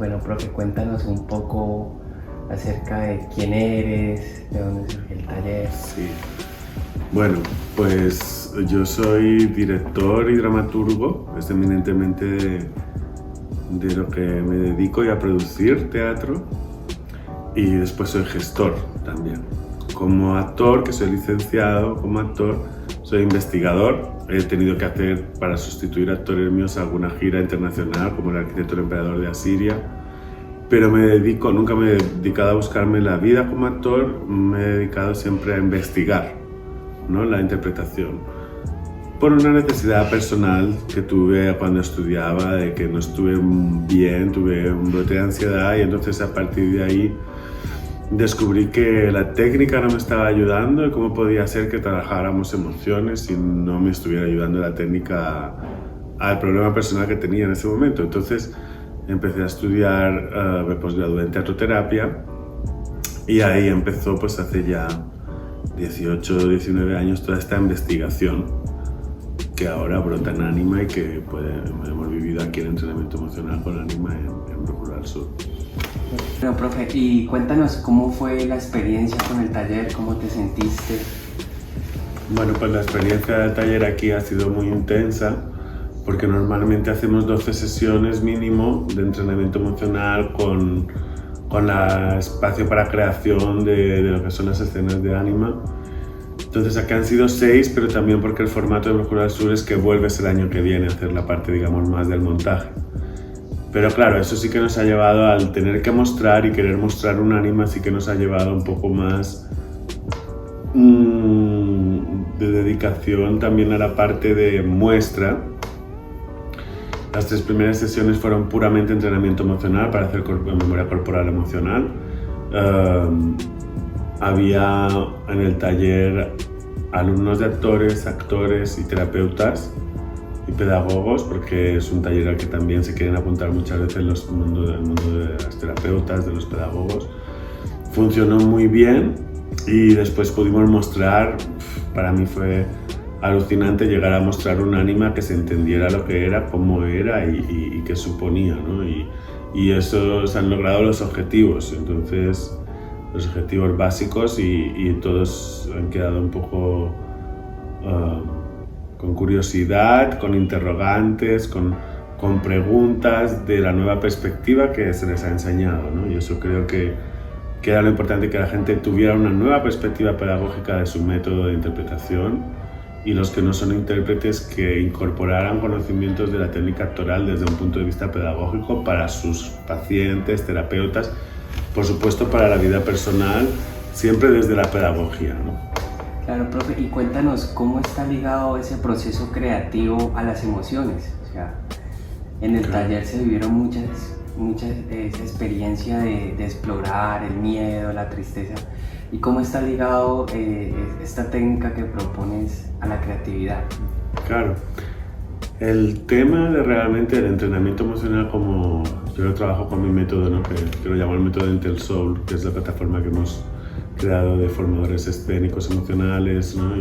Bueno, profe, cuéntanos un poco acerca de quién eres, de dónde surgió el taller. Sí. Bueno, pues yo soy director y dramaturgo, es eminentemente de lo que me dedico y a producir teatro, y después soy gestor también. Como actor, que soy licenciado como actor, soy investigador. He tenido que hacer para sustituir actores míos alguna gira internacional, como El arquitecto del emperador de Asiria. Pero nunca me he dedicado a buscarme la vida como actor, me he dedicado siempre a investigar, ¿no?, la interpretación. Por una necesidad personal que tuve cuando estudiaba, de que no estuve bien, tuve un brote de ansiedad, y entonces a partir de ahí descubrí que la técnica no me estaba ayudando y cómo podía ser que trabajáramos emociones si no me estuviera ayudando la técnica al problema personal que tenía en ese momento. Entonces empecé a estudiar, me posgradué en teatroterapia, y ahí empezó, pues hace ya 18 o 19 años, toda esta investigación que ahora brota en Anima y que hemos vivido aquí en entrenamiento emocional con Anima en Brújula al Sur. Bueno, profe, y cuéntanos cómo fue la experiencia con el taller, cómo te sentiste. Bueno, pues la experiencia del taller aquí ha sido muy intensa, porque normalmente hacemos 12 sesiones mínimo de entrenamiento emocional con espacio para creación de lo que son las escenas de Anima. Entonces aquí han sido 6, pero también porque el formato de Brújula al Sur es que vuelves el año que viene a hacer la parte, digamos, más del montaje. Pero claro, eso sí que nos ha llevado al tener que mostrar y querer mostrar un Anima, sí que nos ha llevado un poco más de dedicación también a la parte de muestra. Las 3 primeras sesiones fueron puramente entrenamiento emocional para hacer memoria corporal emocional. Había en el taller alumnos de actores y terapeutas y pedagogos, porque es un taller al que también se quieren apuntar muchas veces el mundo de las terapeutas, de los pedagogos. Funcionó muy bien y después pudimos mostrar, para mí fue alucinante llegar a mostrar un Anima que se entendiera lo que era, cómo era y qué suponía, ¿no? Y eso se han logrado los objetivos, entonces los objetivos básicos, y todos han quedado un poco con curiosidad, con interrogantes, con preguntas de la nueva perspectiva que se les ha enseñado, ¿no? Y eso creo que era lo importante, que la gente tuviera una nueva perspectiva pedagógica de su método de interpretación, y los que no son intérpretes que incorporaran conocimientos de la técnica actoral desde un punto de vista pedagógico para sus pacientes, terapeutas, por supuesto para la vida personal, siempre desde la pedagogía, ¿no? Claro, profe, y cuéntanos cómo está ligado ese proceso creativo a las emociones. O sea, en el taller se vivieron muchas esa experiencia de explorar el miedo, la tristeza. ¿Y cómo está ligado esta técnica que propones a la creatividad? Claro, el tema de realmente el entrenamiento emocional, como yo lo trabajo con mi método, ¿no?, que lo llamo el método Intel Soul, que es la plataforma que hemos creado de formadores escénicos emocionales, ¿no?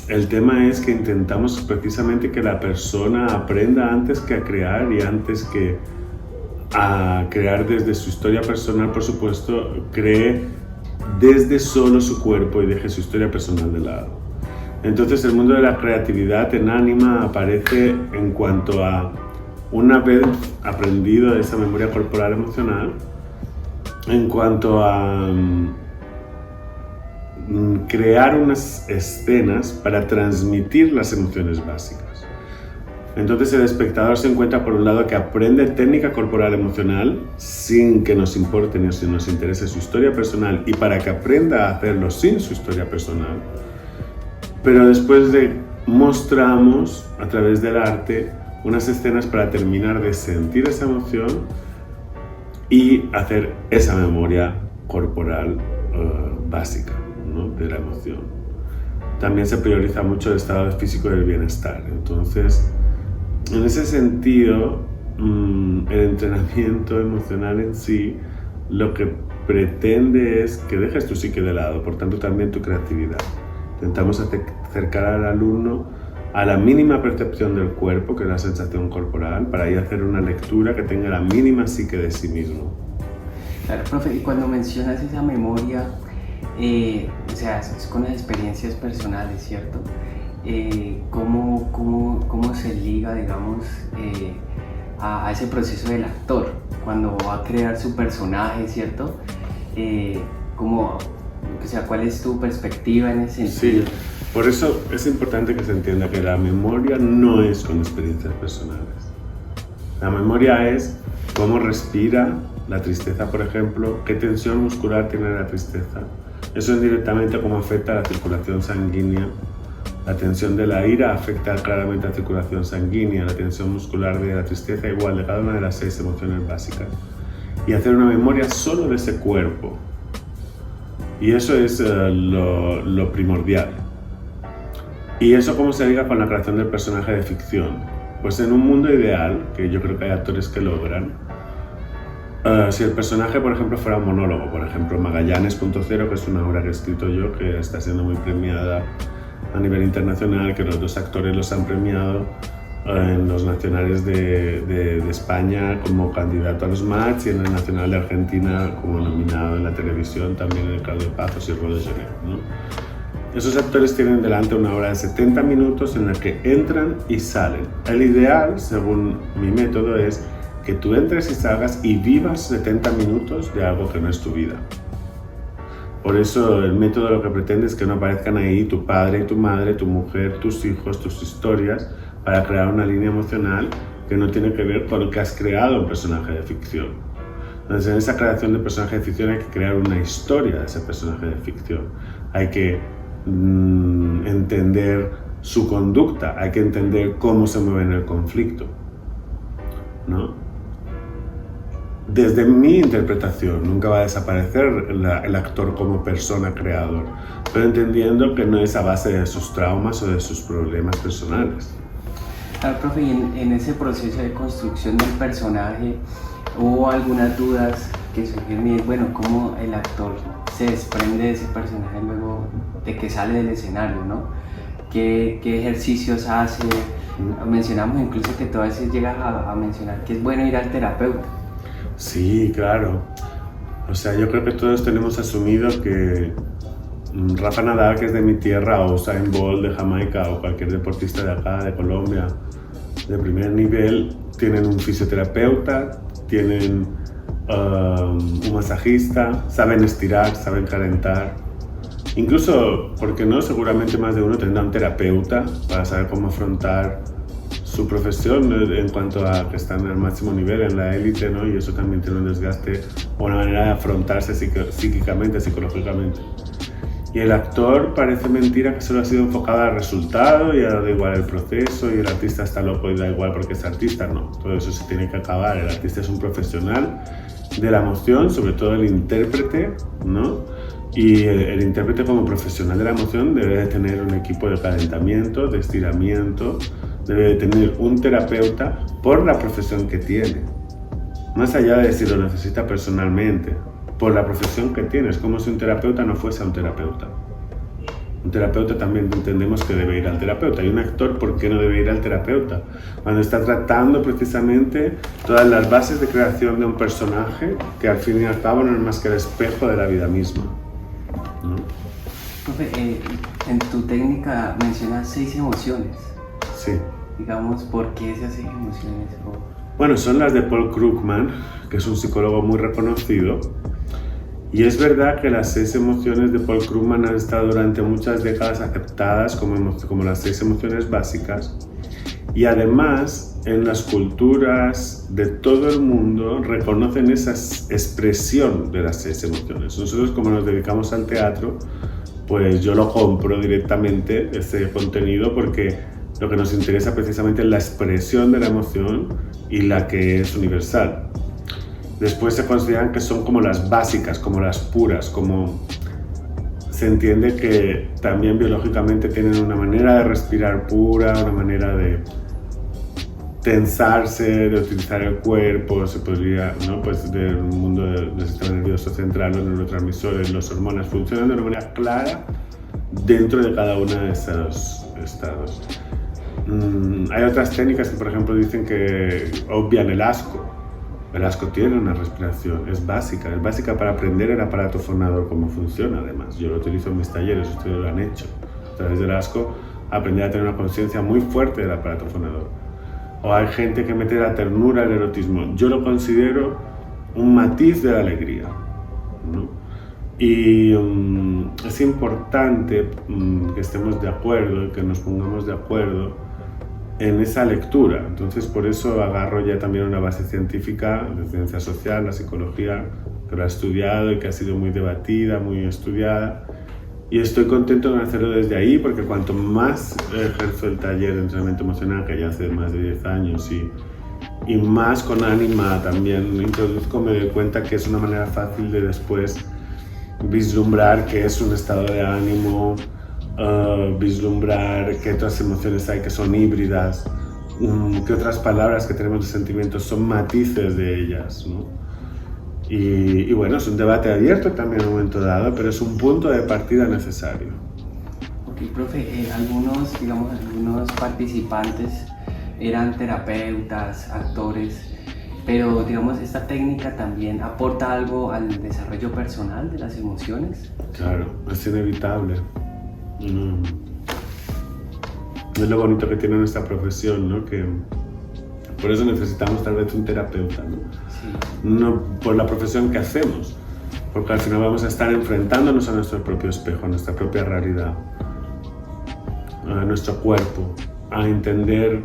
El tema es que intentamos precisamente que la persona aprenda antes que a crear, y antes que a crear desde su historia personal, por supuesto, cree desde solo su cuerpo y deje su historia personal de lado. Entonces el mundo de la creatividad en Anima aparece en cuanto a, una vez aprendido esa memoria corporal emocional, en cuanto a crear unas escenas para transmitir las emociones básicas. Entonces el espectador se encuentra, por un lado, que aprende técnica corporal emocional sin que nos importe ni si nos interese su historia personal, y para que aprenda a hacerlo sin su historia personal. Pero después mostramos a través del arte unas escenas para terminar de sentir esa emoción y hacer esa memoria corporal básica, ¿no?, de la emoción. También se prioriza mucho el estado físico del bienestar. Entonces, en ese sentido, el entrenamiento emocional en sí lo que pretende es que dejes tu psique de lado, por tanto también tu creatividad. Intentamos acercar al alumno a la mínima percepción del cuerpo, que es la sensación corporal, para ir a hacer una lectura que tenga la mínima psique de sí mismo. Claro, profe, y cuando mencionas esa memoria, o sea, es con las experiencias personales, ¿cierto? ¿Cómo se liga, digamos, a ese proceso del actor cuando va a crear su personaje, ¿cierto? O sea, ¿cuál es tu perspectiva en ese sentido? Sí, por eso es importante que se entienda que la memoria no es con experiencias personales. La memoria es cómo respira la tristeza, por ejemplo, qué tensión muscular tiene la tristeza. Eso es directamente cómo afecta a la circulación sanguínea. La tensión de la ira afecta claramente a la circulación sanguínea, la tensión muscular de la tristeza igual de cada una de las 6 emociones básicas. Y hacer una memoria solo de ese cuerpo. Y eso es lo primordial. ¿Y eso cómo se liga con la creación del personaje de ficción? Pues en un mundo ideal, que yo creo que hay actores que logran, si el personaje, por ejemplo, fuera un monólogo, por ejemplo, Magallanes.0, que es una obra que he escrito yo, que está siendo muy premiada a nivel internacional, que los 2 actores los han premiado en los nacionales de España como candidato a los Mats y en el nacional de Argentina como nominado en la televisión, también en el Claudio Pazos y Rio de Janeiro, ¿no? Esos actores tienen delante una obra de 70 minutos en la que entran y salen. El ideal, según mi método, es que tú entres y salgas y vivas 70 minutos de algo que no es tu vida. Por eso el método lo que pretende es que no aparezcan ahí tu padre y tu madre, tu mujer, tus hijos, tus historias, para crear una línea emocional que no tiene que ver con lo que has creado un personaje de ficción. Entonces, en esa creación de personaje de ficción hay que crear una historia de ese personaje de ficción. Hay que entender su conducta, hay que entender cómo se mueve en el conflicto, ¿no? Desde mi interpretación, nunca va a desaparecer el actor como persona creador, pero entendiendo que no es a base de sus traumas o de sus problemas personales. Claro, profe, y en ese proceso de construcción del personaje, ¿hubo algunas dudas que surgieron? Y bueno, ¿cómo el actor se desprende de ese personaje luego de que sale del escenario, ¿no? ¿Qué ejercicios hace? Mencionamos incluso que tú a veces llegas a mencionar que es bueno ir al terapeuta. Sí, claro. O sea, yo creo que todos tenemos asumido que Rafa Nadal, que es de mi tierra, o Usain Bolt de Jamaica, o cualquier deportista de acá, de Colombia, de primer nivel, tienen un fisioterapeuta, tienen un masajista, saben estirar, saben calentar. Incluso, ¿por qué no? Seguramente más de uno tendrá un terapeuta para saber cómo afrontar su profesión en cuanto a que están al máximo nivel, en la élite, ¿no? Y eso también tiene un desgaste o una manera de afrontarse psíquicamente, psicológicamente. Y el actor parece mentira que solo ha sido enfocado al resultado y da igual el proceso y el artista está loco y da igual porque es artista. No, todo eso se tiene que acabar. El artista es un profesional de la emoción, sobre todo el intérprete, ¿no? Y el intérprete como profesional de la emoción debe de tener un equipo de calentamiento, de estiramiento, debe de tener un terapeuta por la profesión que tiene. Más allá de si lo necesita personalmente, por la profesión que tiene. Es como si un terapeuta no fuese un terapeuta. Un terapeuta también entendemos que debe ir al terapeuta. Y un actor, ¿por qué no debe ir al terapeuta? Cuando está tratando precisamente todas las bases de creación de un personaje que al fin y al cabo no es más que el espejo de la vida misma, ¿no? Profe, en tu técnica mencionas 6 emociones. Sí. Digamos, ¿por qué esas 6 emociones? Bueno, son las de Paul Krugman, que es un psicólogo muy reconocido. Y es verdad que las 6 emociones de Paul Krugman han estado durante muchas décadas aceptadas como las 6 emociones básicas. Y además, en las culturas de todo el mundo reconocen esa expresión de las 6 emociones. Nosotros, como nos dedicamos al teatro, pues yo lo compro directamente, este contenido, porque lo que nos interesa precisamente es la expresión de la emoción y la que es universal. Después se consideran que son como las básicas, como las puras, como se entiende que también biológicamente tienen una manera de respirar pura, una manera de tensarse, de utilizar el cuerpo, se podría, ¿no? Pues del mundo del sistema nervioso central, los neurotransmisores, las hormonas funcionan de una manera clara dentro de cada uno de esos estados. Hay otras técnicas que, por ejemplo, dicen que obvian el asco. El asco tiene una respiración, es básica para aprender el aparato fonador, cómo funciona además. Yo lo utilizo en mis talleres, ustedes lo han hecho. A través del asco aprender a tener una conciencia muy fuerte del aparato fonador. O hay gente que mete la ternura, el erotismo. Yo lo considero un matiz de la alegría, ¿no? Y es importante que estemos de acuerdo, que nos pongamos de acuerdo en esa lectura. Entonces, por eso agarro ya también una base científica de ciencia social, la psicología, que lo ha estudiado y que ha sido muy debatida, muy estudiada. Y estoy contento de hacerlo desde ahí, porque cuanto más ejerzo el taller de entrenamiento emocional, que ya hace más de 10 años, y más con Anima también introduzco, me doy cuenta que es una manera fácil de después vislumbrar qué es un estado de ánimo, vislumbrar qué otras emociones hay que son híbridas, qué otras palabras que tenemos de sentimientos son matices de ellas, ¿no? Y bueno, es un debate abierto también en un momento dado, pero es un punto de partida necesario. Ok, profe, algunos participantes eran terapeutas, actores, pero digamos, ¿esta técnica también aporta algo al desarrollo personal de las emociones? Claro, es inevitable. Es lo bonito que tiene nuestra profesión, ¿no? Que por eso necesitamos tal vez un terapeuta, ¿no? Sí. No por la profesión que hacemos, porque al final vamos a estar enfrentándonos a nuestro propio espejo, a nuestra propia realidad, a nuestro cuerpo, a entender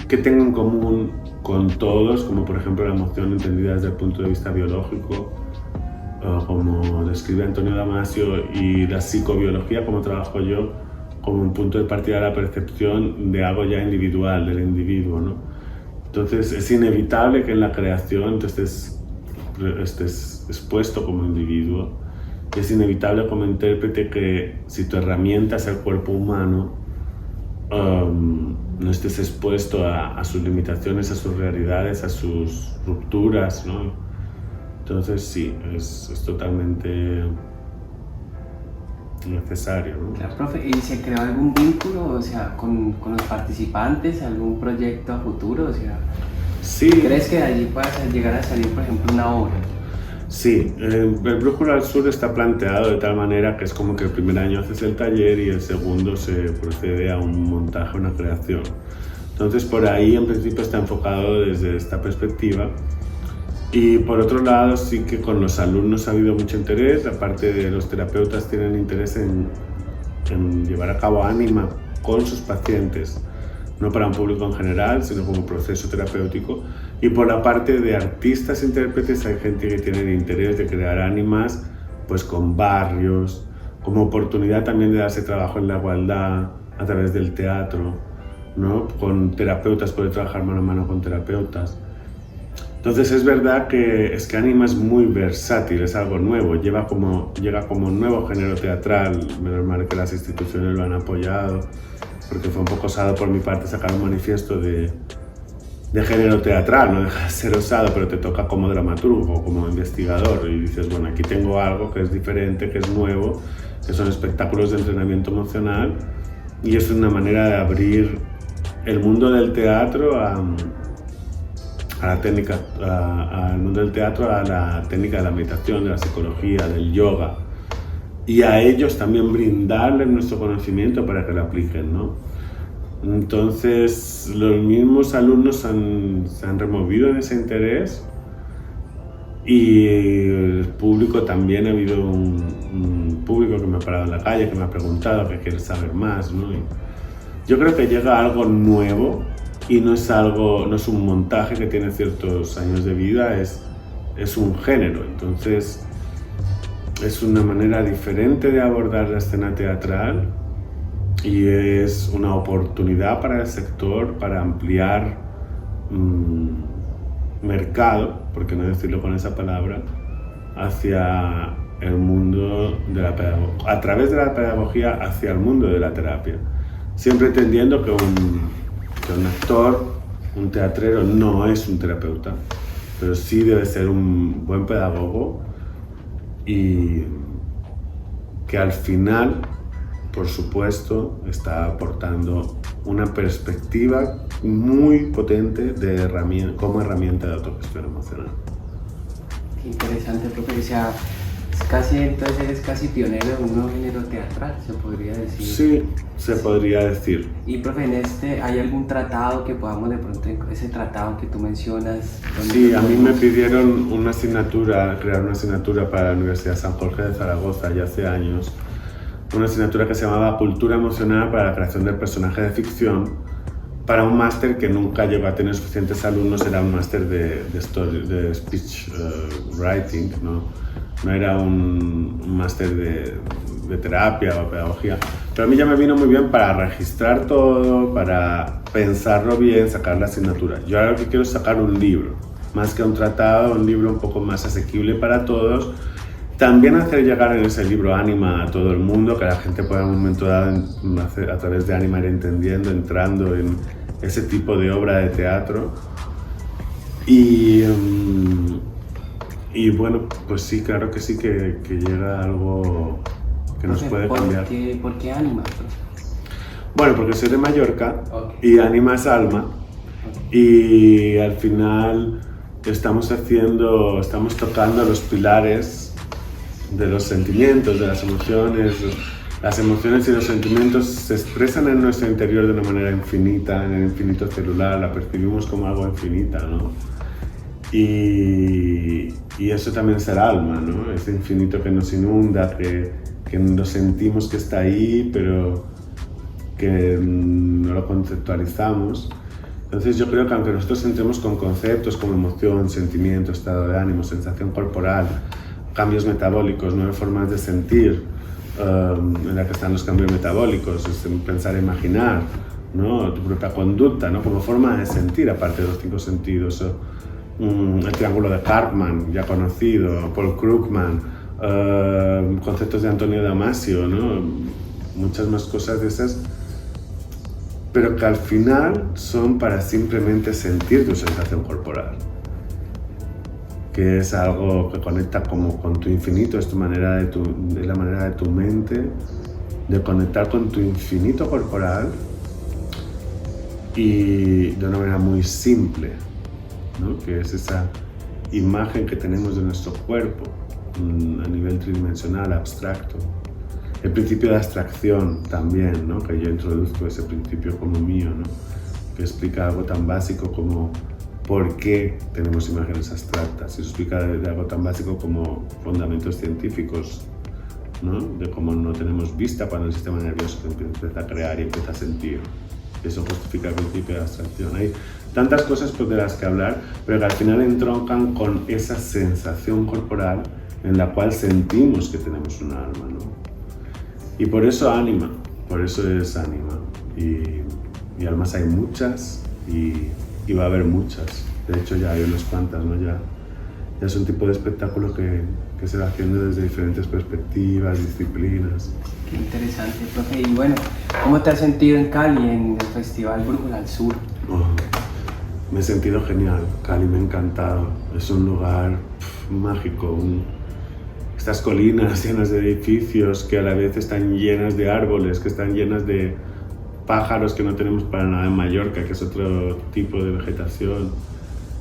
qué tengo en común con todos, como por ejemplo la emoción entendida desde el punto de vista biológico, como describe Antonio Damasio, y la psicobiología, como trabajo yo, como un punto de partida de la percepción de algo ya individual, del individuo, ¿no? Entonces es inevitable que en la creación tú estés expuesto como individuo. Es inevitable como intérprete que si tu herramienta es el cuerpo humano, no estés expuesto a sus limitaciones, a sus realidades, a sus rupturas, ¿no? Entonces sí, es totalmente necesario, ¿no? Claro, profe, ¿y se creó algún vínculo, o sea, con los participantes, algún proyecto a futuro? O sea, Sí. ¿crees que de allí pueda llegar a salir, por ejemplo, una obra? Sí, el Brújula al Sur está planteado de tal manera que es como que el primer año haces el taller y el segundo se procede a un montaje, una creación. Entonces por ahí en principio está enfocado desde esta perspectiva. Y por otro lado sí que con los alumnos ha habido mucho interés, aparte de los terapeutas tienen interés en llevar a cabo Anima con sus pacientes, no para un público en general, sino como proceso terapéutico. Y por la parte de artistas intérpretes hay gente que tiene el interés de crear ánimas pues con barrios, como oportunidad también de darse trabajo en la igualdad a través del teatro, ¿no? Con terapeutas, poder trabajar mano a mano con terapeutas. Entonces es verdad que Anima es muy versátil, es algo nuevo, llega como un nuevo género teatral, menos mal que las instituciones lo han apoyado, porque fue un poco osado por mi parte sacar un manifiesto de género teatral, no deja de ser osado, pero te toca como dramaturgo, como investigador, y dices, bueno, aquí tengo algo que es diferente, que es nuevo, que son espectáculos de entrenamiento emocional, y es una manera de abrir el mundo del teatro al mundo del teatro, a la técnica de la meditación, de la psicología, del yoga, y a ellos también brindarles nuestro conocimiento para que lo apliquen, ¿no? Entonces los mismos alumnos se han removido en ese interés y el público también, ha habido un público que me ha parado en la calle, que me ha preguntado, que quiere saber más, ¿no? Y yo creo que llega algo nuevo y no es un montaje que tiene ciertos años de vida, es un género. Entonces es una manera diferente de abordar la escena teatral y es una oportunidad para el sector para ampliar mercado, por qué no decirlo con esa palabra, hacia el mundo de la pedagogía, a través de la pedagogía hacia el mundo de la terapia. Siempre entendiendo que un actor, un teatrero no es un terapeuta, pero sí debe ser un buen pedagogo y que al final por supuesto, está aportando una perspectiva muy potente como herramienta de autogestión emocional. Qué interesante, profe. O sea, entonces eres casi pionero de un nuevo género teatral, se podría decir. Sí, se podría decir. Y profe, ¿hay algún tratado que podamos de pronto, ese tratado que tú mencionas? Sí, a mí me pidieron crear una asignatura para la Universidad San Jorge de Zaragoza ya hace años, una asignatura que se llamaba Cultura Emocional para la creación del personaje de ficción, para un máster que nunca llegó a tener suficientes alumnos. Era un máster de speech writing, no era un máster de terapia o pedagogía, pero a mí ya me vino muy bien para registrar todo, para pensarlo bien, sacar la asignatura. Yo ahora lo que quiero es sacar un libro, más que un tratado, un libro un poco más asequible para todos. También hacer llegar en ese libro Ánima a todo el mundo, que la gente pueda en un momento dado, a través de Ánima, ir entendiendo, entrando en ese tipo de obra de teatro. Y bueno, pues sí, claro que sí, que llega algo que nos puede cambiar. ¿Por qué Ánima? Bueno, porque soy de Mallorca, okay. Y Ánima es alma, y al final estamos tocando los pilares de los sentimientos, de las emociones. Las emociones y los sentimientos se expresan en nuestro interior de una manera infinita, en el infinito celular, la percibimos como algo infinita, ¿no? Y eso también es el alma, ¿no? Ese infinito que nos inunda, que nos sentimos que está ahí, pero que no lo conceptualizamos. Entonces yo creo que aunque nosotros entremos con conceptos como emoción, sentimiento, estado de ánimo, sensación corporal, cambios metabólicos, 9 formas de sentir, en la que están los cambios metabólicos, es pensar e imaginar, ¿no? Tu propia conducta, ¿no? Como forma de sentir, aparte de los 5 sentidos. El triángulo de Karpman, ya conocido, Paul Krugman, conceptos de Antonio Damasio, ¿no? Muchas más cosas de esas, pero que al final son para simplemente sentir tu sensación corporal, que es algo que conecta como con tu infinito, es la manera de tu mente de conectar con tu infinito corporal, y de una manera muy simple, ¿no? Que es esa imagen que tenemos de nuestro cuerpo a nivel tridimensional, abstracto. El principio de abstracción también, ¿no? Que yo introduzco ese principio como mío, ¿no? Que explica algo tan básico como por qué tenemos imágenes abstractas. Eso explica de algo tan básico como fundamentos científicos, ¿no? De cómo no tenemos vista cuando el sistema nervioso empieza a crear y empieza a sentir. Eso justifica el principio de abstracción. Hay tantas cosas de las que hablar, pero que al final entroncan con esa sensación corporal en la cual sentimos que tenemos un alma, ¿no? Y por eso Ánima, por eso es Ánima. Y almas hay muchas, y va a haber muchas. De hecho ya hay unas cuantas, ¿no? Ya es un tipo de espectáculo que se va haciendo desde diferentes perspectivas, disciplinas. Qué interesante, profe. Y bueno, ¿cómo te has sentido en Cali, en el Festival Brújula al Sur? Me he sentido genial. Cali me ha encantado. Es un lugar mágico. Estas colinas llenas de edificios que a la vez están llenas de árboles, que están llenas de pájaros que no tenemos para nada en Mallorca, que es otro tipo de vegetación.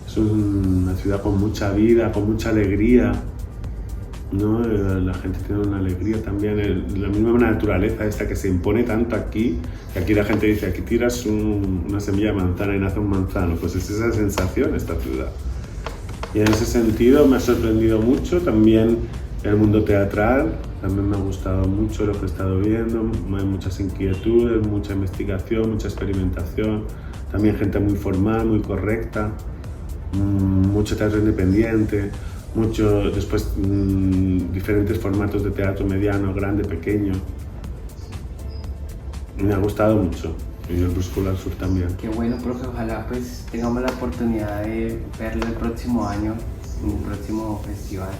Es una ciudad con mucha vida, con mucha alegría, ¿no? La gente tiene una alegría también, la misma naturaleza esta que se impone tanto aquí, que aquí la gente dice, aquí tiras una semilla de manzana y nace un manzano. Pues es esa sensación esta ciudad. Y en ese sentido me ha sorprendido mucho también el mundo teatral. También me ha gustado mucho lo que he estado viendo. Hay muchas inquietudes, mucha investigación, mucha experimentación. También gente muy formal, muy correcta. Mucho teatro independiente. Después diferentes formatos de teatro: mediano, grande, pequeño. Me ha gustado mucho. Y el Brújula al Sur también. Qué bueno, profe. Ojalá pues tengamos la oportunidad de verlo el próximo año, en un próximo festival.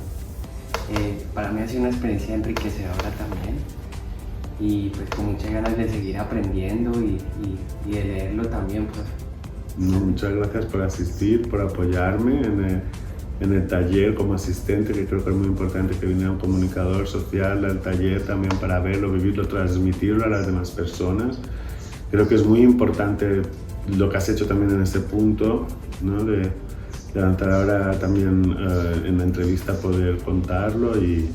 Para mí ha sido una experiencia enriquecedora también, y pues con muchas ganas de seguir aprendiendo y de leerlo también, profe. No, muchas gracias por asistir, por apoyarme en el taller como asistente, que creo que es muy importante que viniera un comunicador social al taller también para verlo, vivirlo, transmitirlo a las demás personas. Creo que es muy importante lo que has hecho también en este punto, ¿no? De levantar ahora también en la entrevista poder contarlo y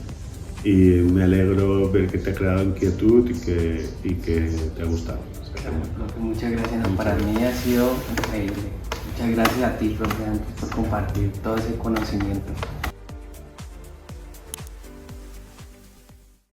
me alegro ver que te ha creado inquietud y que te ha gustado. Muchas gracias, para mí ha sido increíble. Muchas gracias a ti, profe, por compartir todo ese conocimiento.